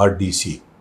RDC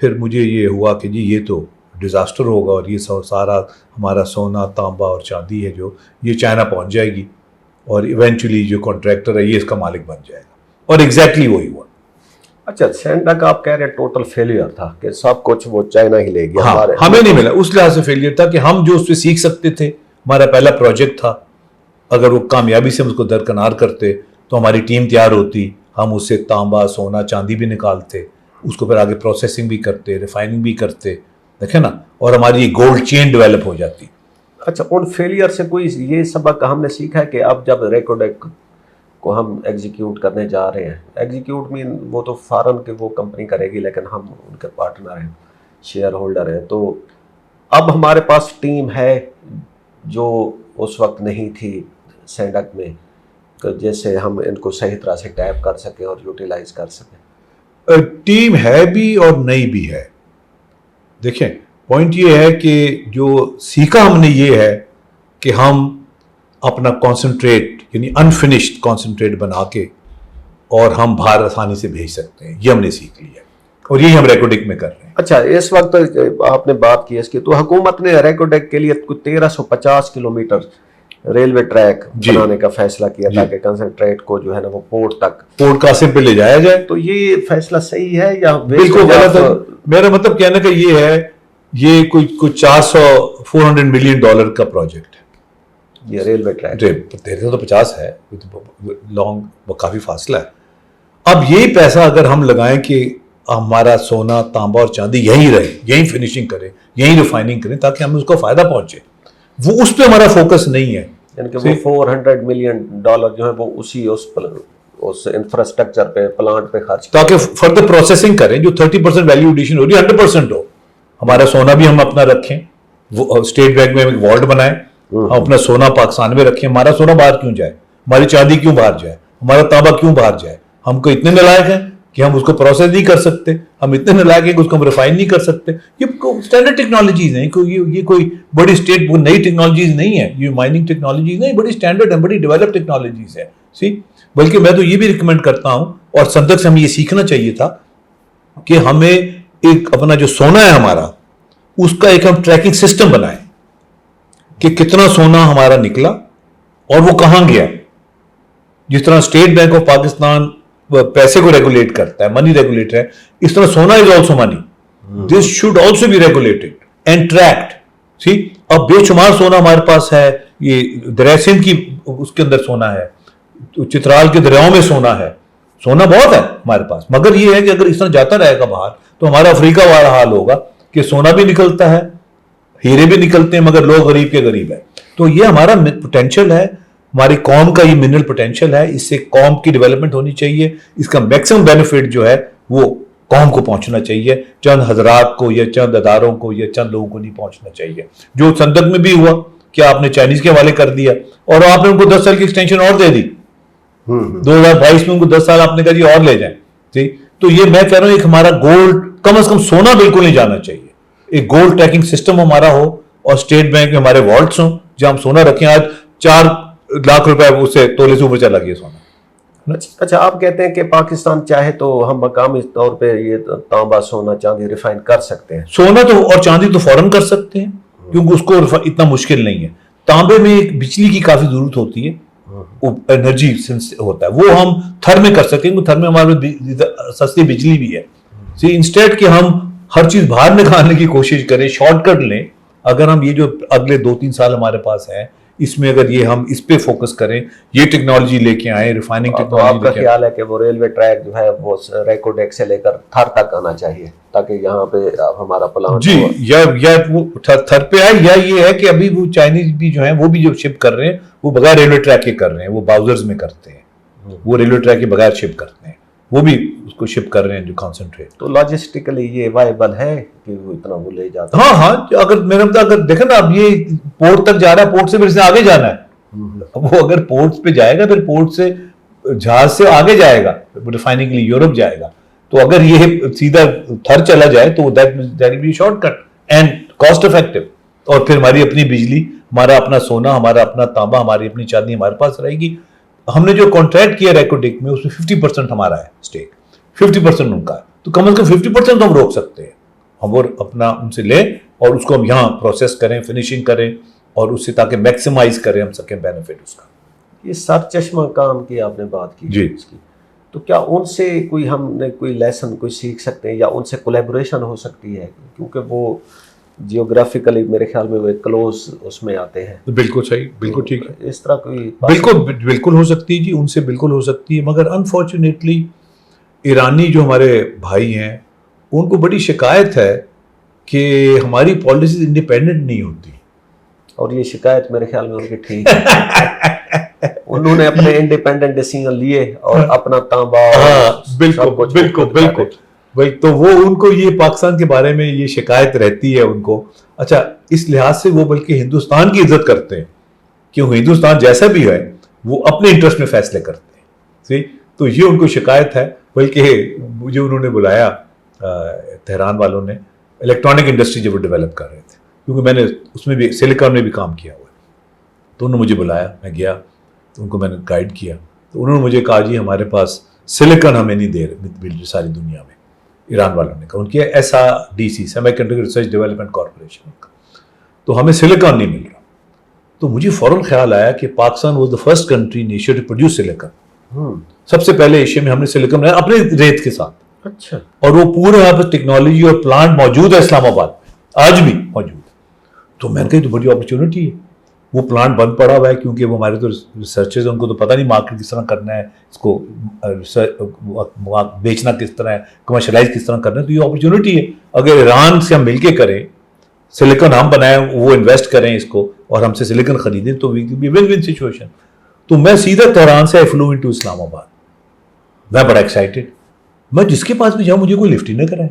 پھر مجھے یہ ہوا کہ جی یہ تو ڈیزاسٹر ہوگا اور یہ سارا ہمارا سونا تانبا اور چاندی ہے جو یہ چائنا پہنچ جائے گی اور ایونچولی جو کانٹریکٹر ہے یہ اس کا مالک بن جائے گا، اور ایگزیکٹلی وہی ہوا۔ اچھا، سینڈک آپ کہہ رہے ہیں ٹوٹل فیلئر تھا کہ سب کچھ وہ چائنا ہی لے گیا؟ ہاں، ہمیں نہیں ملا، اس لحاظ سے فیلئر تھا کہ ہم جو اس پہ سیکھ سکتے تھے، ہمارا پہلا پروجیکٹ تھا، اگر وہ کامیابی سے ہم اس کو درکنار کرتے تو ہماری ٹیم تیار ہوتی، ہم اس سے تانبا سونا چاندی بھی نکالتے، اس کو پھر آگے پروسیسنگ بھی کرتے، ریفائننگ بھی کرتے، دیکھیں نا، اور ہماری یہ گولڈ چین ڈیولپ ہو جاتی۔ اچھا، ان فیلئر سے کوئی یہ سبق ہم نے سیکھا ہے کہ اب جب ریکوڈیک کو ہم ایگزیکیوٹ کرنے جا رہے ہیں، ایگزیکیوٹ مین وہ تو فارن کے وہ کمپنی کرے گی لیکن ہم ان کے پارٹنر ہیں، شیئر ہولڈر ہیں، تو اب ہمارے پاس ٹیم ہے جو اس وقت نہیں تھی سینڈک میں، جیسے ہم ان کو صحیح طرح سے ٹیپ کر سکیں اور یوٹیلائز کر سکیں؟ ٹیم ہے بھی اور نہیں بھی ہے۔ دیکھیں، پوائنٹ یہ ہے کہ جو سیکھا ہم نے یہ ہے کہ ہم اپنا کانسنٹریٹ یعنی انفنشڈ کانسنٹریٹ بنا کے اور ہم باہر آسانی سے بھیج سکتے ہیں، یہ ہم نے سیکھ لیا ہے اور یہی ہم ریکوڈک میں کر رہے ہیں۔ اچھا، اس وقت آپ نے بات کی اس کی، تو حکومت نے ریکوڈیک کے لیے 1350 کلومیٹر ریلوے ٹریک بنانے کا فیصلہ کیا تاکہ کنسنٹریٹ کو جو ہے نا وہ پورٹ قاسم پہ لے جایا جائے۔ تو یہ فیصلہ صحیح ہے یا بالکل غلط ہے؟ میرا مطلب کہنے کا یہ ہے، یہ کوئی 400 ملین ڈالر کا پروجیکٹ ہے یہ ریلوے ٹریک۔ 1350 ہے، لانگ، کافی فاصلہ ہے۔ اب یہی پیسہ اگر ہم لگائیں کہ ہمارا سونا تانبا اور چاندی یہیں رہے، یہیں فنیشنگ کریں، یہیں ریفائننگ کریں تاکہ ہمیں اس کو فائدہ پہنچے، وہ اس پہ ہمارا فوکس نہیں ہے۔ یعنی کہ وہ 400 ملین ڈالر جو ہے وہ اسی اس انفراسٹرکچر پہ، پلانٹ پہ خرچ تاکہ فردر پروسیسنگ کریں، جو 30% ویلیو ایڈیشن ہو رہی ہے 100% ہو۔ ہمارا سونا بھی ہم اپنا رکھیں، وہ اسٹیٹ بینک میں ایک والٹ بنائیں، ہم اپنا سونا پاکستان میں رکھیں، ہمارا سونا باہر کیوں جائے، ہماری چاندی کیوں باہر جائے، ہمارا تانبا کیوں باہر جائے؟ ہم کو اتنے نالائق ہیں کہ ہم اس کو پروسیس نہیں کر سکتے، ہم اتنے نالائق ہیں کہ اس کو ہم ریفائن نہیں کر سکتے۔ یہ اسٹینڈرڈ ٹیکنالوجیز ہیں، یہ کوئی بڑی اسٹیٹ نئی ٹیکنالوجیز نہیں ہیں، یہ مائننگ ٹیکنالوجیز نہیں، بڑی اسٹینڈرڈ ہیں، بڑی ڈیولپ ٹیکنالوجیز ہیں۔ بلکہ میں تو یہ بھی ریکمینڈ کرتا ہوں، اور صندوق سے ہمیں یہ سیکھنا چاہیے تھا کہ ہمیں ایک اپنا جو سونا ہے ہمارا، اس کا ایک ہم ٹریکنگ سسٹم بنائیں کہ کتنا سونا ہمارا نکلا اور وہ کہاں گیا۔ جس طرح اسٹیٹ بینک آف پاکستان پیسے کو ریگولیٹ کرتا ہے، منی ریگولیٹر ہے، اس طرح سونا is also money, this should also be regulated and tracked. اب بے شمار سونا ہمارے پاس ہے، یہ دریائے سندھ کی اس کے اندر سونا ہے، چترال کے دریاؤں میں سونا ہے، سونا بہت ہے ہمارے پاس، مگر یہ ہے کہ اگر اس طرح جاتا رہے گا باہر تو ہمارا افریقہ والا حال ہوگا کہ سونا بھی نکلتا ہے، ہیرے بھی نکلتے ہیں، مگر لوگ غریب کے غریب ہیں۔ تو یہ ہمارا پوٹینشیل ہے، ہماری قوم کا یہ منرل پوٹینشیل ہے، اس سے قوم کی ڈیولپمنٹ ہونی چاہیے، اس کا میکسیمم بینیفٹ جو ہے وہ قوم کو پہنچنا چاہیے، چند حضرات کو یا چند اداروں کو یا چند لوگوں کو نہیں پہنچنا چاہیے۔ جو صندوق میں بھی ہوا کہ آپ نے چائنیز کے حوالے کر دیا اور آپ نے ان کو 10 سال کی ایکسٹینشن اور دے دی، 2022 میں ان کو 10 سال آپ نے کہا جی اور لے جائیں۔ تو یہ میں کہہ رہا ہوں، ایک ہمارا گولڈ، کم از کم سونا بالکل نہیں جانا چاہیے، ایک گولڈ ٹریکنگ سسٹم ہمارا ہو، اور اسٹیٹ بینک میں ہمارے والٹس ہوں جہاں ہم سونا رکھیں۔ آج 4 لاکھ روپے اس سے تولے سے اوپر چلا گیا سونا۔ اچھا، آپ کہتے ہیں کہ پاکستان چاہے تو ہم مقامی طور پہ یہ تانبا سونا چاندی ریفائن کر سکتے ہیں؟ سونا تو اور چاندی تو فوراً کر سکتے ہیں، کیونکہ اس کو اتنا مشکل نہیں ہے۔ تانبے میں ایک بجلی کی کافی ضرورت ہوتی ہے، انرجی ہوتا ہے، وہ ہم تھر میں کر سکتے ہیں، تھر میں ہمارے سستی بجلی بھی ہے۔ انسٹیٹ کہ ہم ہر چیز باہر نکالنے کی کوشش کریں، شارٹ کٹ لیں، اگر ہم یہ جو اگلے 2-3 سال ہمارے پاس ہے، اس میں اگر یہ ہم اس پہ فوکس کریں، یہ ٹیکنالوجی لے کے آئیں، ریفائننگ تو آپ کا خیال ہے کہ وہ ریلوے ٹریک جو ہے وہ ریکوڈیک سے لے کر تھر تک آنا چاہیے تاکہ یہاں پہ ہمارا پلان جی، یا وہ تھر پہ آئے، یا یہ ہے کہ ابھی وہ چائنیز بھی جو ہیں وہ بھی جو شپ کر رہے ہیں وہ بغیر ریلوے ٹریک کے کر رہے ہیں، وہ باؤزرز میں کرتے ہیں، وہ ریلوے ٹریک کے بغیر شپ کرتے ہیں، وہ بھی اس کو شپ کر رہے ہیں جو کانسنٹریٹ۔ تو لاجسٹکلی یہ وائبل ہے کہ وہ اتنا وہ لے جاتا ہے؟ ہاں، اگر میرا مطلب اگر دیکھیں نا، اب یہ پورٹ تک جا رہا ہے، پورٹ سے پھر سے آگے جانا ہے، وہ اگر پورٹ پہ جائے گا پھر پورٹ سے جہاز سے آگے جائے گا، ریفائننگ کے لیے یورپ جائے گا۔ تو اگر یہ سیدھا تھر چلا جائے تو that will be shortcut and cost effective, اور پھر ہماری اپنی بجلی، ہمارا اپنا سونا، ہمارا اپنا تانبا، ہماری اپنی چاندی ہمارے پاس رہے گی۔ ہم نے جو کانٹریکٹ کیا ریکوڈک میں، اس میں 50% ہمارا ہے اسٹیک، 50% ان کا ہے، تو کم از کم 50% تو ہم روک سکتے ہیں۔ ہم وہ اپنا ان سے لیں اور اس کو ہم یہاں پروسیس کریں, فنیشنگ کریں, اور اس سے تاکہ میکسیمائز کریں ہم سکیں بینیفٹ اس کا. یہ سر چشمہ کام کی آپ نے بات کی جی. اس کی, تو کیا ان سے کوئی ہم نے کوئی لیسن کوئی سیکھ سکتے ہیں یا ان سے کولیبوریشن ہو سکتی ہے, کیونکہ وہ جیوگرافیکلی میرے خیال میں وہ کلوز اس میں آتے ہیں. بالکل صحیح, بالکل ٹھیک ہے, اس طرح کوئی بالکل ہو سکتی ہے جی, ان سے بالکل ہو سکتی ہے. مگر انفارچونیٹلی ایرانی جو ہمارے بھائی ہیں ان کو بڑی شکایت ہے کہ ہماری پالیسیز انڈیپینڈنٹ نہیں ہوتی. اور یہ شکایت میرے خیال میں ان کی ٹھیک ہے. انہوں نے اپنے انڈیپینڈنٹ ڈیسیژن لیے اور اپنا تانبا. بالکل. تو وہ ان کو یہ پاکستان کے بارے میں یہ شکایت رہتی ہے ان کو. اچھا, اس لحاظ سے وہ بلکہ ہندوستان کی عزت کرتے ہیں کہ ہندوستان جیسا بھی ہے وہ اپنے انٹرسٹ میں فیصلے کرتے ہیں. تو یہ ان کو شکایت ہے. بلکہ مجھے انہوں نے بلایا تہران والوں نے, الیکٹرانک انڈسٹری جب وہ ڈیولپ کر رہے تھے, کیونکہ میں نے اس میں بھی سلیکان میں بھی کام کیا ہوا ہے, تو انہوں نے مجھے بلایا, میں گیا تو ان کو میں نے گائیڈ کیا. تو انہوں نے مجھے کہا جی ہمارے پاس سلیکان ہمیں نہیں دے رہے ساری دنیا میں. ایران والوں نے کہا, ان کی SRDC semi conductor research development corporation, تو ہمیں سلیکان نہیں مل رہا. تو مجھے فوراً خیال آیا کہ Pakistan was the first country in Asia to produce silicon. سب سے پہلے ایشیا میں ہم نے سلیکان بنایا اپنے ریت کے ساتھ. اچھا. اور وہ پورے یہاں پہ ٹیکنالوجی اور پلانٹ موجود ہے اسلام آباد میں, آج بھی موجود ہے. تو میں نے کہا تو بڑی اپرچونٹی ہے. وہ پلانٹ بند پڑا ہوا ہے کیونکہ وہ ہمارے تو ریسرچرز ہیں, ان کو تو پتہ نہیں مارکیٹ کس طرح کرنا ہے, اس کو بیچنا کس طرح ہے, کمرشلائز کس طرح کرنا ہے. تو یہ اپرچونٹی ہے, اگر ایران سے ہم مل کے کریں, سلیکن ہم بنائیں, وہ انویسٹ کریں اس کو اور ہم سے سلیکن خریدیں, تو ون ون سچویشن. تو میں سیدھا تہران سے فلو انٹو اسلام آباد. میں بڑا ایکسائٹیڈ, میں جس کے پاس بھی جاؤں مجھے کوئی لفٹ ہی نہ کرائے.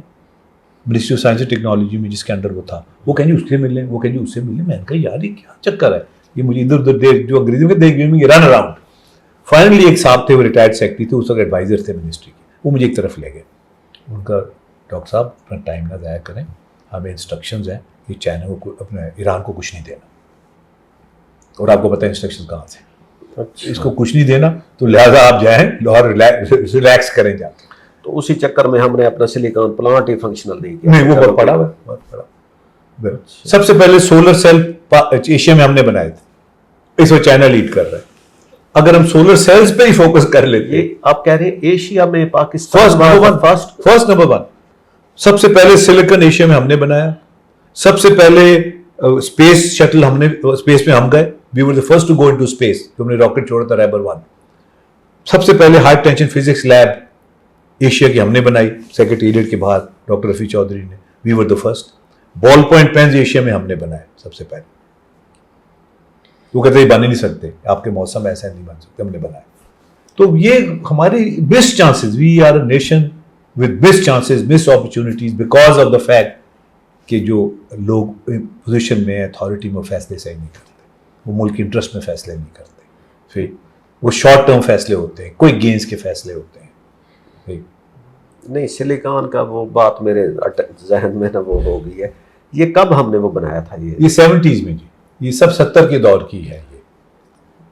Ministry of science and technology میں جس کے انڈر وہ تھا, وہ کہیں اس سے ملیں, وہ کہیں اس سے ملیں. میں نے کہا یار یہ کیا چکر ہے, یہ مجھے ادھر ادھر جو انگریزی میں دیکھ گئے رن اراؤنڈ. فائنلی ایک صاحب تھے, وہ ریٹائرڈ سیکرٹری تھے, اس وقت ایڈوائزر تھے منسٹری کے, وہ مجھے ایک طرف لے گئے. ان کا ڈاکٹر صاحب اپنا ٹائم نہ ضائع کریں, ہمیں انسٹرکشنز ہیں کہ چائنا کو اپنے ایران کو کچھ نہیں دینا, اور آپ کو پتہ ہے انسٹرکشن کہاں سے, اس کو کچھ نہیں دینا, تو لہٰذا آپ جائیں لاہور ریلیکس کریں جا کے. تو اسی چکر میں ہم نے اپنا سلیکان پلانٹ ہی فنکشنل نہیں کیا. نہیں, وہ بہت پڑا ہوا ہے, بہت پڑا. سب سے پہلے سولر سیل ایشیا میں ہم نے بنائے تھے, اس وقت چائنا لیڈ کر رہا ہے. اگر ہم سولر سیلز پہ ہی فوکس کر لیتے. یہ آپ کہہ رہے ہیں ایشیا میں پاکستان فرسٹ نمبر 1. سب سے پہلے سلیکن ایشیا میں ہم نے بنایا. سب سے پہلے اسپیس شٹل ہم نے اسپیس میں ہم گئے. We were the first to go into space. ہم نے راکٹ چھوڑا تھا ریبر 1. سب سے پہلے high tension physics lab Asia کی ہم نے بنائی سیکرٹریٹ کے باہر, ڈاکٹر رفیع چودھری نے. We were the first. Ball point pens Asia میں ہم نے بنائے سب سے پہلے. وہ کہتے ہیں بن ہی نہیں سکتے, آپ کے موسم ایسا نہیں بن سکتے, ہم نے بنائے. تو یہ ہماری best chances, we are a nation with best chances, best opportunities, because of the fact کہ جو لوگ پوزیشن میں اتھارٹی میں فیصلے صحیح نہیں کرتے, وہ ملک انٹرسٹ میں فیصلے نہیں کرتے, پھر وہ شارٹ ٹرم فیصلے ہوتے ہیں, کوئی گینز کے فیصلے ہوتے ہیں. نہیں, سلیکان کا وہ بات میرے ذہن میں نہ وہ ہو گئی ہے. یہ کب ہم نے وہ بنایا تھا؟ یہ 70s میں جی, یہ سب 70 کے دور کی ہے.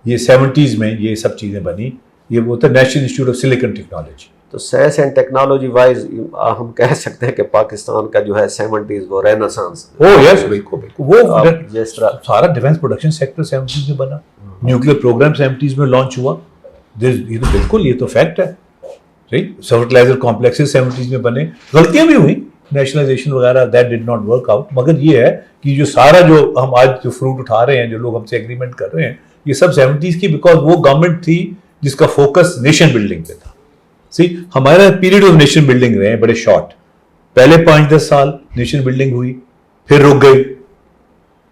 یہ 70s میں یہ سب چیزیں بنی. یہ وہ تھا national institute of silicon technology. تو سائنس اینڈ ٹیکنالوجی وائز ہم کہہ سکتے ہیں کہ پاکستان کا جو ہے 70s وہ رینیسانس. یس بالکل بالکل. وہ جس طرح سارا ڈیفینس پروڈکشن سیکٹر 70s میں بنا, نیوکلیر پروگرام 70s میں لانچ ہوا. یہ تو بالکل, یہ تو فیکٹ ہے. فرٹیلائزر کمپلیکسز 70s میں بنے. غلطیاں بھی ہوئیں, نیشنلائزیشن وغیرہ, that did not work out. مگر یہ ہے کہ جو سارا جو ہم آج جو فروٹ اٹھا رہے ہیں, جو لوگ ہم سے ایگریمنٹ کر رہے ہیں, یہ سب 70s کی, بیکاز وہ گورنمنٹ تھی جس کا فوکس نیشن بلڈنگ پہ تھا. ہمارا پیریڈ آف نیشن بلڈنگ رہے ہیں بڑے شارٹ. پہلے 5-10 سال نیشن بلڈنگ ہوئی, پھر رک گئی,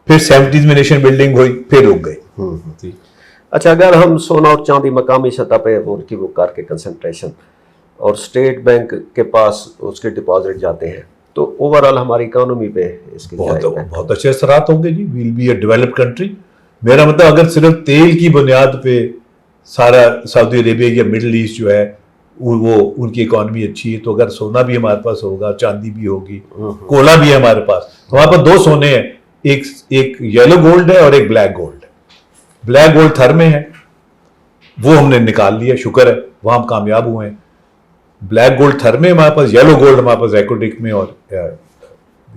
پھر 70s میں نیشن بلڈنگ ہوئی, پھر رک گئی. اچھا, اگر ہم سونا اور چاندی مقامی سطح پہ ان کی وہ کر کے کنسنٹریشن اور اسٹیٹ بینک کے پاس اس کے ڈپازٹ جاتے ہیں, تو اوور آل ہماری اکانومی پہ اس کے بہت اچھے اثرات ہوں گے جی. Will be a develop country. میرا مطلب اگر صرف تیل کی بنیاد پہ سارا سعودی عربیہ یا مڈل ایسٹ جو ہے وہ ان کی اکانومی اچھی ہے, تو اگر سونا بھی ہمارے پاس ہوگا, چاندی بھی ہوگی, کولا بھی ہے ہمارے پاس. ہمارے پاس 2 سونے ہیں, ایک یلو گولڈ ہے اور ایک بلیک گولڈ ہے. بلیک گولڈ تھر میں ہے, وہ ہم نے نکال لیا, شکر ہے وہاں ہم کامیاب ہوئے ہیں. بلیک گولڈ تھر میں ہمارے پاس, یلو گولڈ ہمارے پاس ایکوٹک میں اور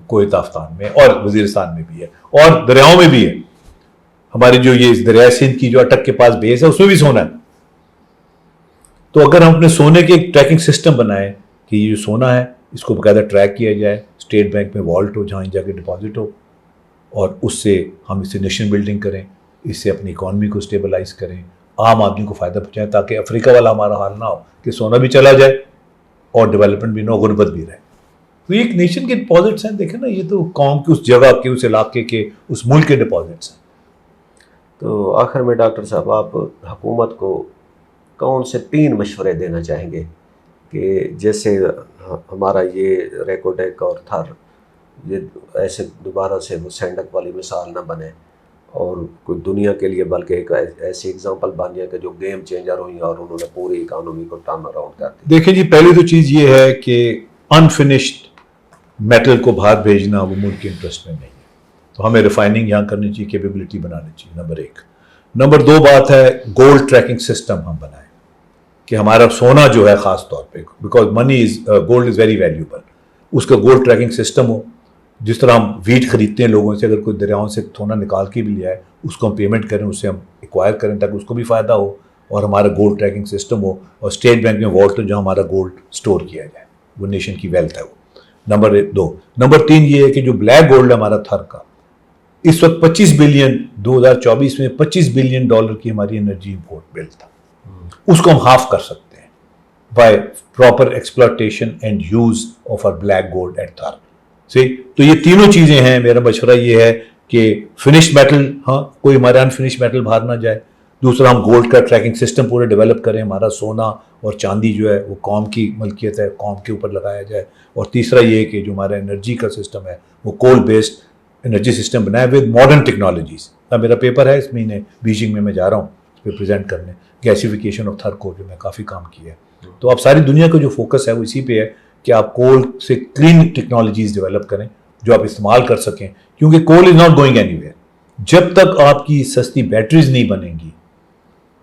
کویت آفتان میں اور وزیرستان میں بھی ہے اور دریاؤں میں بھی ہے. ہماری جو یہ دریائے سندھ کی جو اٹک کے پاس بیس ہے اس میں بھی سونا ہے. تو اگر ہم اپنے سونے کے ایک ٹریکنگ سسٹم بنائیں کہ یہ جو سونا ہے اس کو باقاعدہ ٹریک کیا جائے, اسٹیٹ بینک میں والٹ ہو جہاں جا کے ڈپازٹ ہو, اور اس سے ہم اس سے نیشن بلڈنگ کریں, اس سے اپنی اکانومی کو اسٹیبلائز کریں, عام آدمی کو فائدہ پہنچائیں, تاکہ افریقہ والا ہمارا حال نہ ہو کہ سونا بھی چلا جائے اور ڈیولپمنٹ بھی نہ ہو, غربت بھی رہے. تو یہ ایک نیشن کے ڈپازٹس ہیں. دیکھیں نا, یہ تو قوم کے اس جگہ کے, اس علاقے کے, اس ملک کے ڈپازٹس ہیں. تو آخر میں ڈاکٹر صاحب آپ حکومت کو کون سے 3 مشورے دینا چاہیں گے کہ جیسے ہمارا یہ ریکوڈیک اور تھر یہ ایسے دوبارہ سے وہ سینڈک والی مثال نہ بنے اور کوئی دنیا کے لیے بلکہ ایک ایسی اگزامپل بن جائے کہ جو گیم چینجر ہوئی اور انہوں نے پوری اکانومی کو ٹرن اراؤنڈ کر دیا؟ دیکھیں جی, پہلی تو چیز یہ ہے کہ انفنشڈ میٹل کو باہر بھیجنا وہ ملک کے انٹرسٹ میں نہیں ہے. تو ہمیں ریفائننگ یہاں کرنی چاہیے, کیپیبلٹی بنانی چاہیے, نمبر 1. نمبر 2 بات ہے گولڈ ٹریکنگ سسٹم ہم بنائیں کہ ہمارا سونا جو ہے خاص طور پہ, because money gold is very valuable, اس کا گولڈ ٹریکنگ سسٹم ہو. جس طرح ہم ویٹ خریدتے ہیں لوگوں سے, اگر کوئی دریاؤں سے سونا نکال کے بھی لیا ہے اس کو ہم پیمنٹ کریں, اس سے ہم ایکوائر کریں تاکہ اس کو بھی فائدہ ہو, اور ہمارا گولڈ ٹریکنگ سسٹم ہو, اور اسٹیٹ بینک میں والٹ ہو جہاں ہمارا گولڈ اسٹور کیا جائے, وہ نیشن کی ویلتھ ہے وہ. نمبر 2. نمبر 3 یہ ہے کہ جو بلیک گولڈ ہے ہمارا تھر کا, اس وقت 25 بلین 2024 میں $25 بلین کی ہماری انرجی امپورٹ بل تھا, اس کو ہم ہاف کر سکتے ہیں by proper exploitation and use of our black gold at Thar. تو یہ تینوں چیزیں ہیں. میرا مشورہ یہ ہے کہ فنشڈ میٹل, ہاں کوئی ہمارا انفنشڈ میٹل باہر نہ جائے. دوسرا, ہم گولڈ کا ٹریکنگ سسٹم پورے ڈیولپ کریں, ہمارا سونا اور چاندی جو ہے وہ قوم کی ملکیت ہے, قوم کے اوپر لگایا جائے. اور تیسرا یہ کہ جو ہمارا انرجی کا سسٹم ہے وہ کول بیسڈ انرجی سسٹم بنائے ود ماڈرن ٹیکنالوجیز. اب میرا پیپر ہے اس مہینے بیجنگ میں جا رہا ہوں اس پہ پریزنٹ کرنے, گیسیفیکیشن آف تھر کو, جو میں کافی کام کیا ہے. تو اب ساری دنیا کا جو فوکس ہے وہ اسی پہ ہے کہ آپ کول سے کلین ٹیکنالوجیز ڈیولپ کریں جو آپ استعمال کر سکیں, کیونکہ coal is not going anywhere. جب تک آپ کی سستی بیٹریز نہیں بنیں گی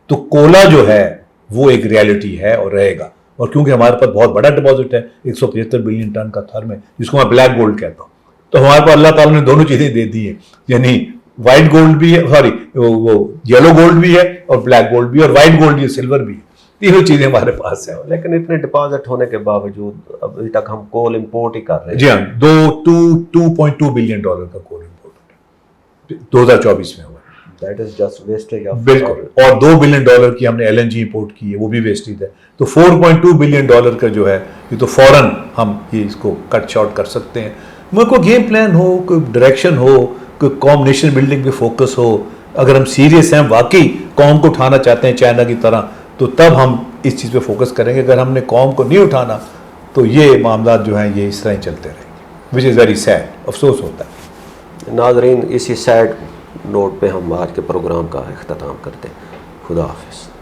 تو کولا جو ہے وہ ایک ریالٹی ہے اور رہے گا. اور کیونکہ ہمارے پاس بہت بڑا ڈپازٹ ہے 175 بلین ٹن کا تھر میں, جس کو میں بلیک گولڈ کہتا ہوں, تو ہمارے پاس اللہ تعالیٰ نے دونوں چیزیں دے دی ہیں, یعنی وائٹ گولڈ بھی ہے, سوری وہ یلو گولڈ بھی ہے, اور بلیک گولڈ بھی, اور وائٹ گولڈ بھی ہے, سلور بھی ہے, تینوں چیزیں ہمارے پاس ہیں. لیکن اتنے ڈپازٹ ہونے کے باوجود ابھی تک ہم کول امپورٹ ہی کر رہے ہیں. جی ہاں, 2.2 بلین ڈالر کا کول امپورٹ 2024 میں ہوا. That is just wastage of. بالکل, اور 2 بلین ڈالر کی ہم نے LNG امپورٹ کی ہے, وہ بھی ویسٹیج ہے. تو 4.2 بلین ڈالر کا جو ہے یہ تو فوراً ہم یہ اس کو کٹ شارٹ کر سکتے ہیں. مگر کوئی گیم پلان ہو, کوئی ڈائریکشن ہو, کوئی قوم نیشن بلڈنگ پہ فوکس ہو, اگر ہم سیریس ہیں واقعی قوم کو اٹھانا چاہتے ہیں چائنا کی طرح, تو تب ہم اس چیز پہ فوکس کریں گے. اگر ہم نے قوم کو نہیں اٹھانا تو یہ معاملات جو ہیں یہ اس طرح ہی چلتے رہیں گے, وچ از ویری سیڈ. افسوس ہوتا ہے. ناظرین, اسی سیڈ نوٹ پہ ہم آج کے پروگرام کا اختتام کرتے ہیں. خدا حافظ.